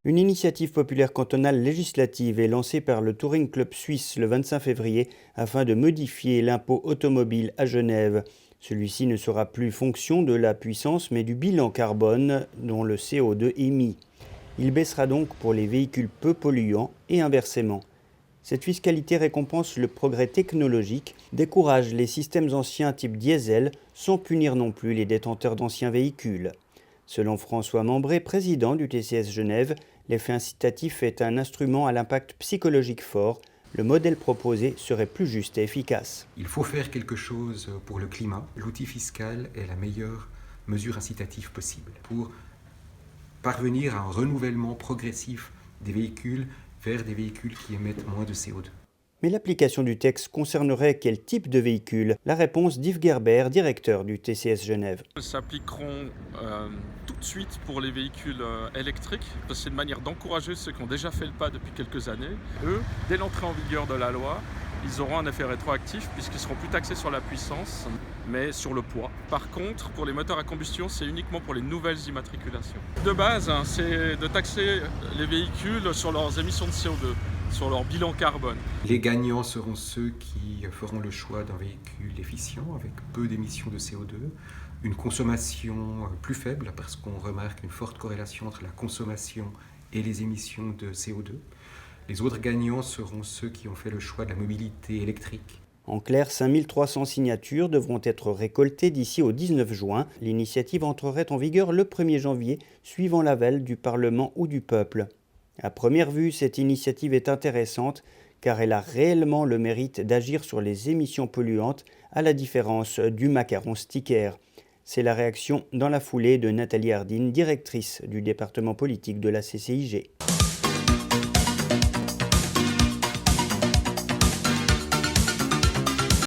Une initiative populaire cantonale législative est lancée par le Touring Club suisse le 25 février afin de modifier l'impôt automobile à Genève. Celui-ci ne sera plus fonction de la puissance mais du bilan carbone dont le CO2 émis. Il baissera donc pour les véhicules peu polluants et inversement. Cette fiscalité récompense le progrès technologique, décourage les systèmes anciens type diesel sans punir non plus les détenteurs d'anciens véhicules. Selon François Membré, président du TCS Genève, l'effet incitatif est un instrument à l'impact psychologique fort. Le modèle proposé serait plus juste et efficace. Il faut faire quelque chose pour le climat. L'outil fiscal est la meilleure mesure incitative possible pour parvenir à un renouvellement progressif des véhicules vers des véhicules qui émettent moins de CO2. Mais l'application du texte concernerait quel type de véhicule? La réponse d'Yves Gerber, directeur du TCS Genève. Elles s'appliqueront tout de suite pour les véhicules électriques, parce que c'est une manière d'encourager ceux qui ont déjà fait le pas depuis quelques années. Eux, dès l'entrée en vigueur de la loi, ils auront un effet rétroactif puisqu'ils seront plus taxés sur la puissance, mais sur le poids. Par contre, pour les moteurs à combustion, c'est uniquement pour les nouvelles immatriculations. De base, c'est de taxer les véhicules sur leurs émissions de CO2, sur leur bilan carbone. Les gagnants seront ceux qui feront le choix d'un véhicule efficient avec peu d'émissions de CO2, une consommation plus faible parce qu'on remarque une forte corrélation entre la consommation et les émissions de CO2. Les autres gagnants seront ceux qui ont fait le choix de la mobilité électrique. En clair, 5300 signatures devront être récoltées d'ici au 19 juin. L'initiative entrerait en vigueur le 1er janvier, suivant l'aval du Parlement ou du peuple. À première vue, cette initiative est intéressante car elle a réellement le mérite d'agir sur les émissions polluantes à la différence du macaron sticker. C'est la réaction dans la foulée de Nathalie Hardine, directrice du département politique de la CCIG.